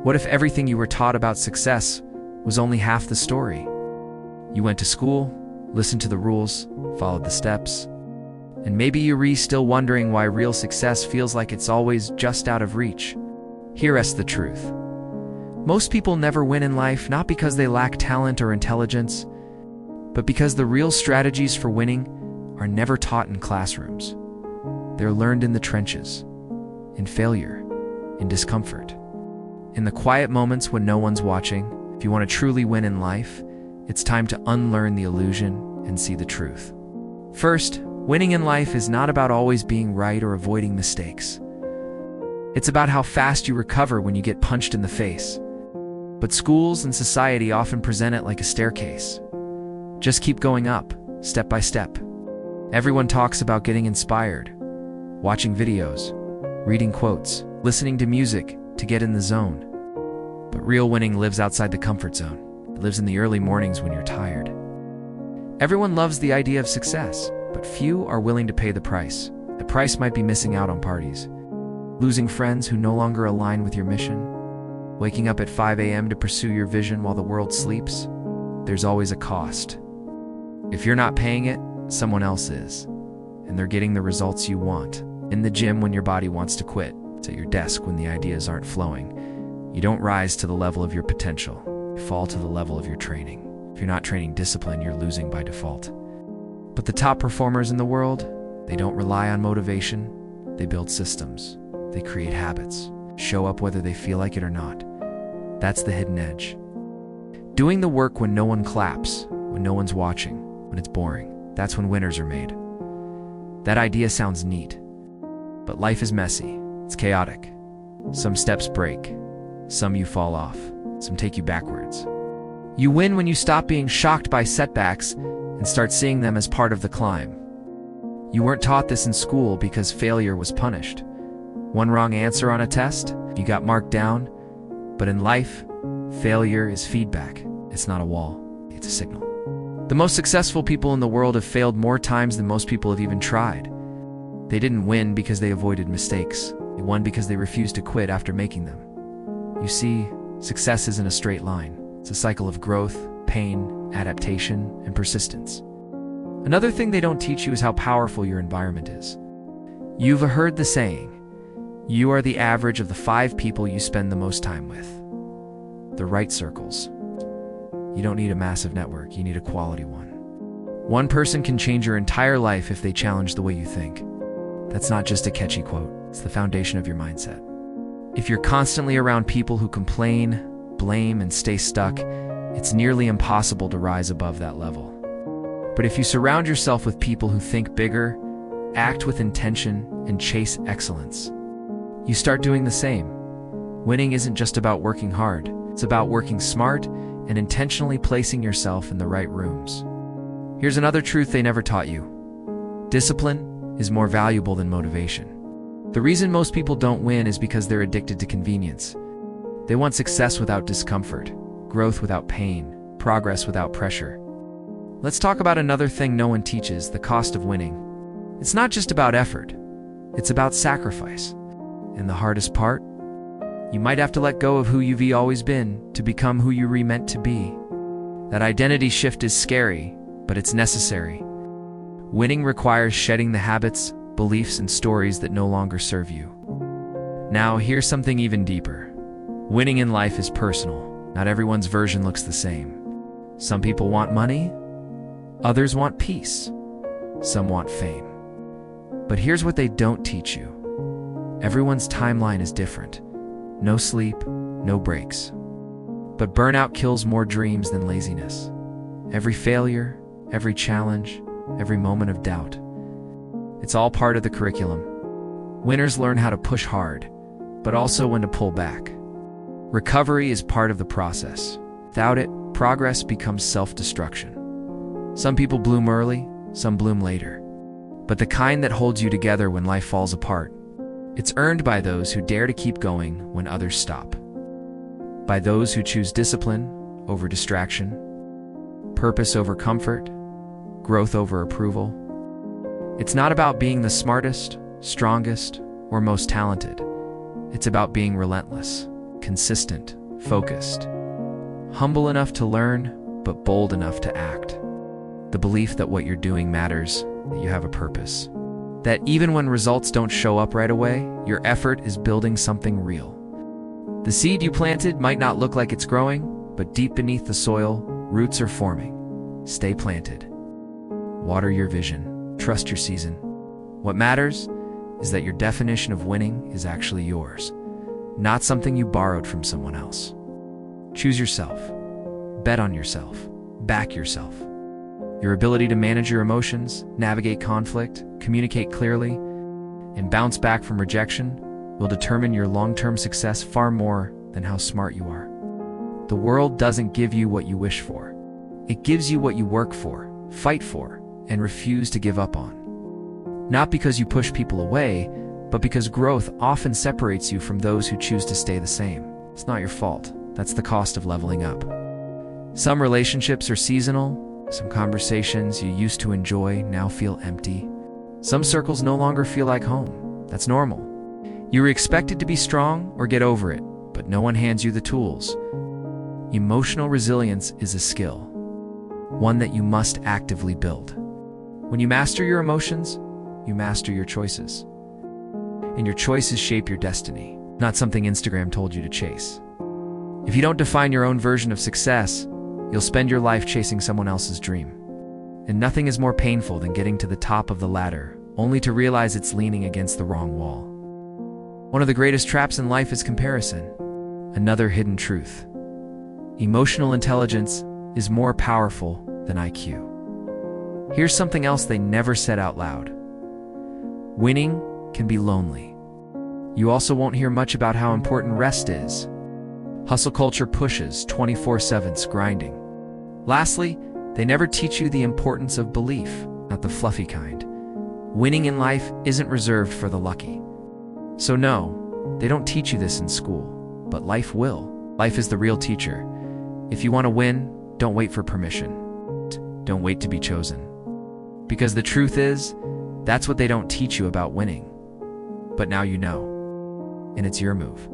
What if everything you were taught about success was only half the story? You went to school, listened to the rules, followed the steps, and maybe you're still wondering why real success feels like it's always just out of reach. Hear us the truth. Most people never win in life, not because they lack talent or intelligence, but because the real strategies for winning are never taught in classrooms. They're learned in the trenches, in failure, in discomfort. In the quiet moments when no one's watching. If you want to truly win in life, it's time to unlearn the illusion and see the truth. First, winning in life is not about always being right or avoiding mistakes. It's about how fast you recover when you get punched in the face. But schools and society often present it like a staircase. Just keep going up, step by step. Everyone talks about getting inspired, watching videos, reading quotes, listening to music to get in the zone. But real winning lives outside the comfort zone. It lives in the early mornings when you're tired. Everyone loves the idea of success, but few are willing to pay the price. The price might be missing out on parties, losing friends who no longer align with your mission, waking up at 5 a.m. to pursue your vision while the world sleeps. There's always a cost. If you're not paying it, someone else is, and they're getting the results you want. In the gym when your body wants to quit, it's at your desk when the ideas aren't flowing. You don't rise to the level of your potential, you fall to the level of your training. If you're not training discipline, you're losing by default. But the top performers in the world, they don't rely on motivation, they build systems, they create habits, show up whether they feel like it or not. That's the hidden edge. Doing the work when no one claps, when no one's watching, when it's boring, that's when winners are made. That idea sounds neat, but life is messy. It's chaotic. Some steps break. Some you fall off. Some take you backwards. You win when you stop being shocked by setbacks and start seeing them as part of the climb. You weren't taught this in school because failure was punished. One wrong answer on a test, you got marked down. But in life, failure is feedback. It's not a wall. It's a signal. The most successful people in the world have failed more times than most people have even tried. They didn't win because they avoided mistakes. They won because they refused to quit after making them. You see, success isn't a straight line. It's a cycle of growth, pain, adaptation, and persistence. Another thing they don't teach you is how powerful your environment is. You've heard the saying, you are the average of the 5 people you spend the most time with. The right circles. You don't need a massive network, you need a quality one. One person can change your entire life if they challenge the way you think. That's not just a catchy quote, it's the foundation of your mindset. If you're constantly around people who complain, blame, and stay stuck, it's nearly impossible to rise above that level. But if you surround yourself with people who think bigger, act with intention, and chase excellence, you start doing the same. Winning isn't just about working hard, it's about working smart and intentionally placing yourself in the right rooms. Here's another truth they never taught you. Discipline is more valuable than motivation. The reason most people don't win is because they're addicted to convenience. They want success without discomfort, growth without pain, progress without pressure. Let's talk about another thing no one teaches, the cost of winning. It's not just about effort, it's about sacrifice. And the hardest part? You might have to let go of who you've always been to become who you were meant to be. That identity shift is scary, but it's necessary. Winning requires shedding the habits, beliefs, and stories that no longer serve you. Now, here's something even deeper. Winning in life is personal. Not everyone's version looks the same. Some people want money, others want peace, some want fame. But here's what they don't teach you. Everyone's timeline is different. No sleep, no breaks. But burnout kills more dreams than laziness. Every failure, every challenge, every moment of doubt. It's all part of the curriculum. Winners learn how to push hard, but also when to pull back. Recovery is part of the process. Without it, progress becomes self-destruction. Some people bloom early, some bloom later. But the kind that holds you together when life falls apart, it's earned by those who dare to keep going when others stop. By those who choose discipline over distraction, purpose over comfort, growth over approval. It's not about being the smartest, strongest, or most talented. It's about being relentless. consistent, focused. Humble enough to learn, but bold enough to act. The belief that what you're doing matters, that you have a purpose. That even when results don't show up right away, your effort is building something real. The seed you planted might not look like it's growing, but deep beneath the soil, roots are forming. Stay planted. Water your vision. Trust your season. What matters is that your definition of winning is actually yours, not something you borrowed from someone else. Choose yourself. Bet on yourself. Back yourself. Your ability to manage your emotions, navigate conflict, communicate clearly, and bounce back from rejection will determine your long-term success far more than how smart you are. The world doesn't give you what you wish for. It gives you what you work for, fight for, and refuse to give up on. Not because you push people away, but because growth often separates you from those who choose to stay the same. It's not your fault. That's the cost of leveling up. Some relationships are seasonal. Some conversations you used to enjoy now feel empty. Some circles no longer feel like home. That's normal. You were expected to be strong or get over it, but no one hands you the tools. Emotional resilience is a skill, one that you must actively build. When you master your emotions, you master your choices. And your choices shape your destiny, not something Instagram told you to chase. If you don't define your own version of success, you'll spend your life chasing someone else's dream. And nothing is more painful than getting to the top of the ladder, only to realize it's leaning against the wrong wall. One of the greatest traps in life is comparison. Another hidden truth. Emotional intelligence is more powerful than IQ. Here's something else they never said out loud. Winning can be lonely. You also won't hear much about how important rest is. Hustle culture pushes 24/7's grinding. Lastly, they never teach you the importance of belief, not the fluffy kind. Winning in life isn't reserved for the lucky. So no, they don't teach you this in school, but life will. Life is the real teacher. If you want to win, don't wait for permission. Don't wait to be chosen. Because the truth is, that's what they don't teach you about winning. But now you know, and it's your move.